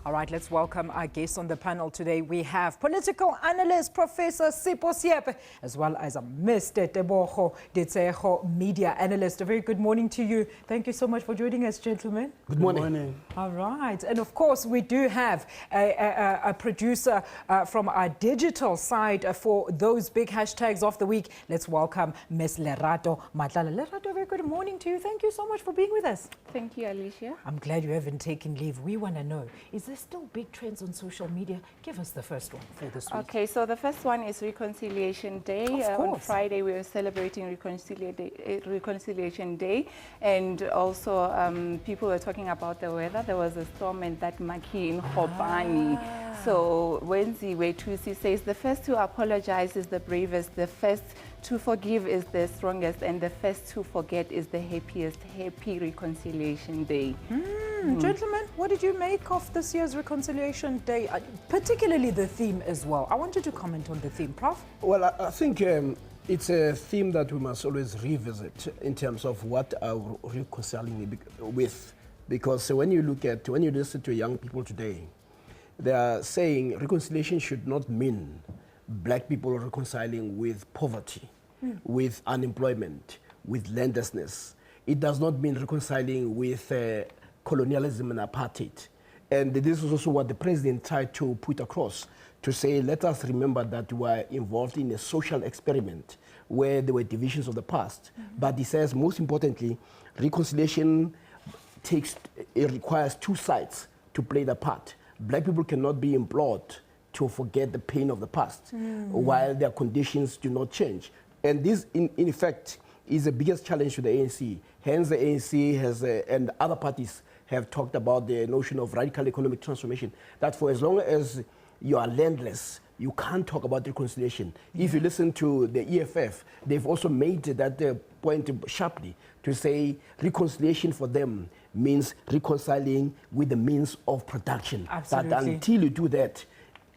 All right, let's welcome our guests on the panel today. We have political analyst Professor Sipho Siepe, as well as Mr. Tebogo Ditseho, media analyst. A very good morning to you. Thank you so much for joining us, gentlemen. Good morning. All right, and of course we do have a producer from our digital side for those big hashtags of the week. Let's welcome Ms. Lerato Matlala. Lerato, a very good morning to you. Thank you so much for being with us. Thank you, Alicia. I'm glad you haven't taken leave. We want to know, is there still big trends on social media? Give us the first one for this week. Okay, so the first one is Reconciliation Day. On Friday, we are celebrating Reconciliation Day. And also, people were talking about the weather. There was a storm in that Maki in Hopani. So Wenzi Wetusi says, the first to apologize is the bravest, the first to forgive is the strongest, and the first to forget is the happiest. Happy Reconciliation Day. Gentlemen, what did you make of this year's Reconciliation Day, particularly the theme as well? I want you to comment on the theme, Prof. Well, I think it's a theme that we must always revisit in terms of what are we reconciling with. Because when you listen to young people today, they are saying reconciliation should not mean black people reconciling with poverty, with unemployment, with landlessness. It does not mean reconciling with colonialism and apartheid. And this is also what the president tried to put across, to say, let us remember that we are involved in a social experiment where there were divisions of the past. But he says, most importantly, reconciliation requires two sides to play the part. Black people cannot be implored to forget the pain of the past while their conditions do not change. And this, in effect, is the biggest challenge to the ANC. Hence, the ANC has, and other parties have talked about the notion of radical economic transformation, that for as long as you are landless, you can't talk about reconciliation. If you listen to the EFF, they've also made that point sharply to say reconciliation for them means reconciling with the means of production. Absolutely. That until you do that,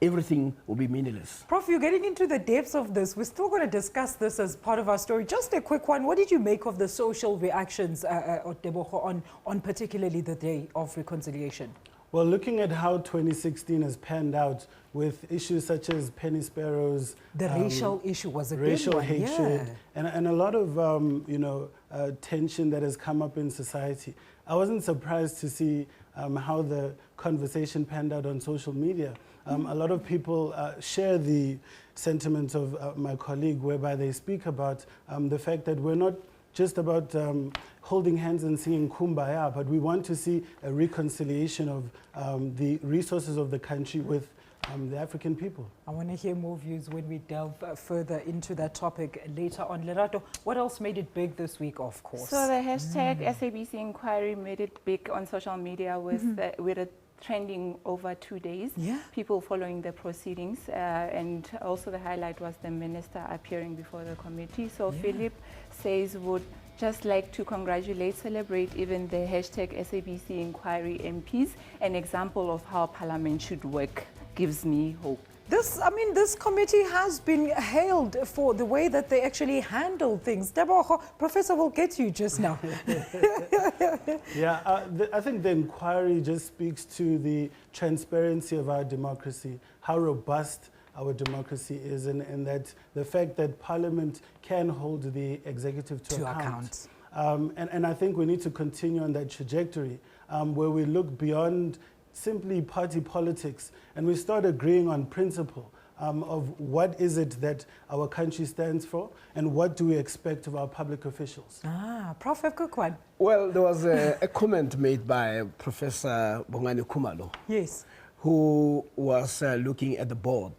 everything will be meaningless. Prof, you're getting into the depths of this. We're still going to discuss this as part of our story. Just a quick one. What did you make of the social reactions, on particularly the day of reconciliation? Well, looking at how 2016 has panned out with issues such as penny sparrows, the racial issue was a racial big one, hatred, and a lot of tension that has come up in society. I wasn't surprised to see how the conversation panned out on social media. A lot of people share the sentiments of my colleague, whereby they speak about the fact that we're not just about holding hands and singing Kumbaya, but we want to see a reconciliation of the resources of the country with the African people. I want to hear more views when we delve further into that topic later on. Lerato, what else made it big this week, of course? So the hashtag SABC Inquiry made it big on social media with it trending over 2 days. People following the proceedings, and also the highlight was the minister appearing before the committee. So Philip says would just like to congratulate, celebrate even the hashtag SABC Inquiry MPs, an example of how Parliament should work. Gives me hope. This committee has been hailed for the way that they actually handle things. Tebogo, Professor will get you just now. I think the inquiry just speaks to the transparency of our democracy, how robust our democracy is, and that the fact that Parliament can hold the executive to account. And I think we need to continue on that trajectory where we look beyond simply party politics, and we start agreeing on principle of what is it that our country stands for and what do we expect of our public officials. Prof, a quick one. Well, there was a comment made by Professor Bongani Khumalo, who was looking at the board,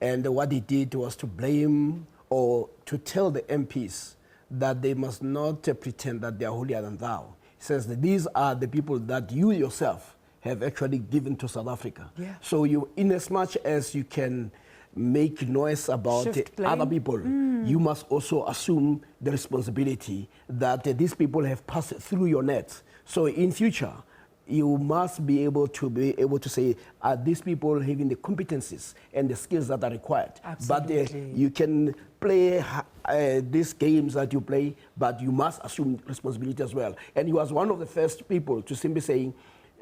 and what he did was to blame or to tell the MPs that they must not pretend that they are holier than thou. He says that these are the people that you yourself have actually given to South Africa. So you, in as much as you can make noise about other people, you must also assume the responsibility that these people have passed through your net. So in future, you must be able to say, are these people having the competencies and the skills that are required? Absolutely. But you can play these games that you play, but you must assume responsibility as well. And he was one of the first people to simply say,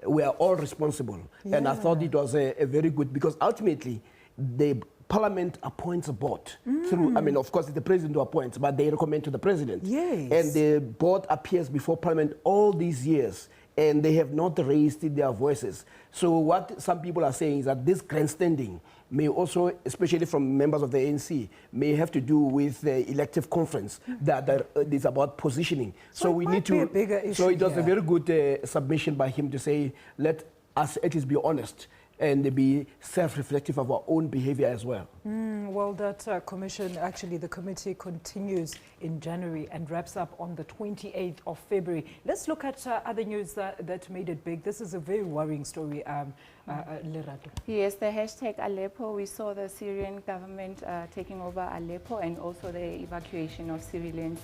we are all responsible. Yeah. And I thought it was a very good, because ultimately the Parliament appoints a board through, I mean, of course, it's the president who appoints, but they recommend to the president. Yes. And the board appears before Parliament all these years, and they have not raised their voices. So what some people are saying is that this grandstanding may also, especially from members of the ANC, may have to do with the elective conference that is about positioning. So we it need might be a bigger issue. So it was here. a very good submission by him to say, let us at least be honest and be self-reflective of our own behavior as well. Well, that commission, actually the committee continues in January and wraps up on the 28th of February. Let's look at other news that made it big. This is a very worrying story, Lerato. Yes, the hashtag Aleppo, we saw the Syrian government taking over Aleppo and also the evacuation of civilians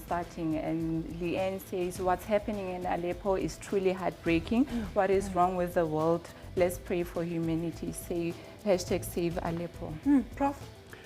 starting. And Leanne says what's happening in Aleppo is truly heartbreaking. What is wrong with the world? Let's pray for humanity. Say hashtag save Aleppo. Prof?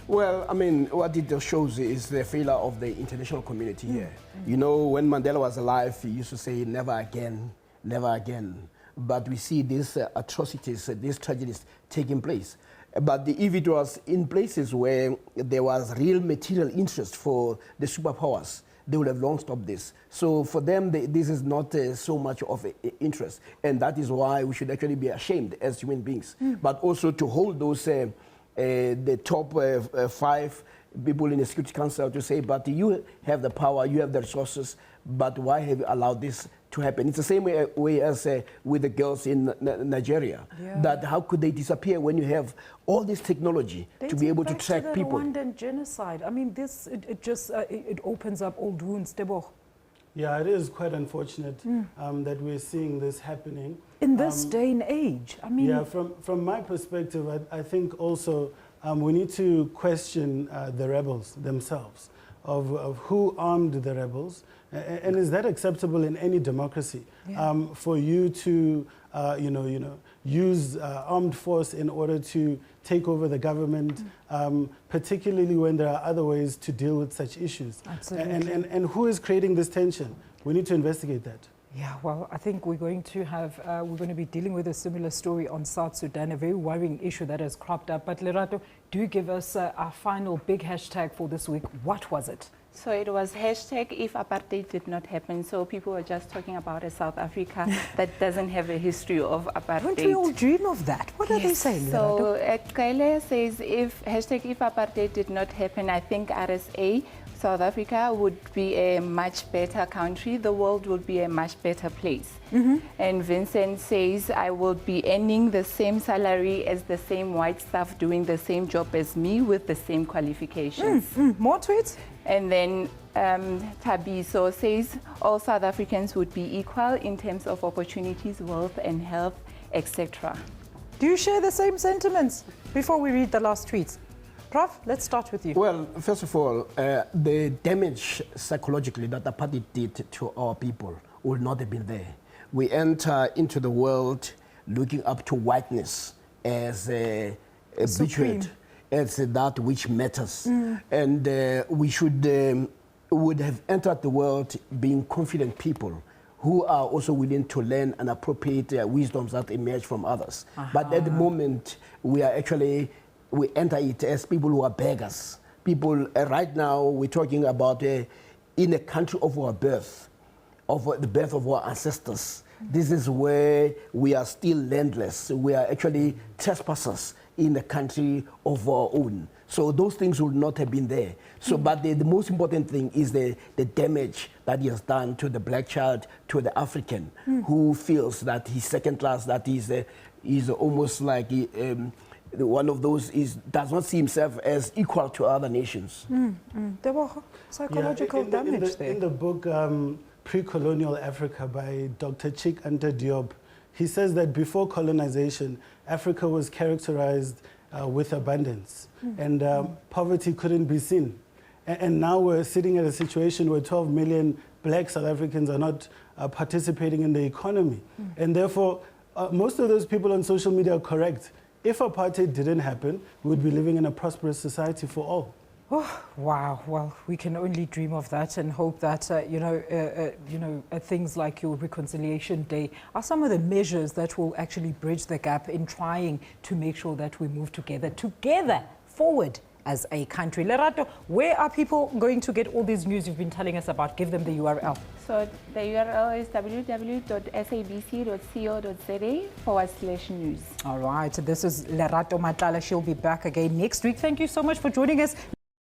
Well, I mean, what it shows is the failure of the international community here. You know, when Mandela was alive, he used to say, never again, never again. But we see these atrocities, these tragedies taking place. But if it was in places where there was real material interest for the superpowers, they would have long stopped this. So for them, this is not so much of an interest. And that is why we should actually be ashamed as human beings. But also to hold those, the top 5 people in the Security Council to say, but you have the power, you have the resources, but why have you allowed this to happen? It's the same way as with the girls in Nigeria. That how could they disappear when you have all this technology to be able to track people? To the Rwandan genocide. I mean, this it opens up old wounds. Debo. Yeah, it is quite unfortunate that we're seeing this happening In this day and age. I mean, yeah, from my perspective, I think also we need to question the rebels themselves, of who armed the rebels, and is that acceptable in any democracy? For you to, use armed force in order to take over the government, particularly when there are other ways to deal with such issues. Absolutely. And who is creating this tension? We need to investigate that. Yeah, well, I think we're going to be dealing with a similar story on South Sudan, a very worrying issue that has cropped up. But Lerato, do give us our final big hashtag for this week. What was it? So it was hashtag if apartheid did not happen. So people were just talking about a South Africa that doesn't have a history of apartheid. Don't we all dream of that? What are they saying, Lerato? So Kaile says hashtag if apartheid did not happen, I think RSA, South Africa would be a much better country. The world would be a much better place. And Vincent says, I will be earning the same salary as the same white staff doing the same job as me with the same qualifications. More tweets? And then Tabiso says, all South Africans would be equal in terms of opportunities, wealth and health, etc. Do you share the same sentiments? Before we read the last tweets. Prof, let's start with you. Well, first of all, the damage psychologically that apartheid did to our people would not have been there. We enter into the world looking up to whiteness as a betrayed, as that which matters. And we would have entered the world being confident people who are also willing to learn and appropriate wisdoms that emerge from others. But at the moment, we enter it as people who are beggars. People, right now, we're talking about in a country of our birth, of the birth of our ancestors. This is where we are still landless. We are actually trespassers in the country of our own. So those things would not have been there. So, but the most important thing is the damage that he has done to the black child, to the African, who feels that he's second class, that he's almost like one of those does not see himself as equal to other nations. There were psychological damage there. In the book Pre-Colonial Africa by Dr. Chik Anta Diop, he says that before colonization, Africa was characterized with abundance and poverty couldn't be seen. And now we're sitting at a situation where 12 million black South Africans are not participating in the economy. And therefore, most of those people on social media are correct. If apartheid didn't happen, we would be living in a prosperous society for all. Oh, wow. Well, we can only dream of that and hope that, things like your Reconciliation Day are some of the measures that will actually bridge the gap in trying to make sure that we move together forward as a country. Lerato, where are people going to get all these news you've been telling us about? Give them the URL. So the URL is www.sabc.co.za/news. All right. This is Lerato Matlala. She'll be back again next week. Thank you so much for joining us.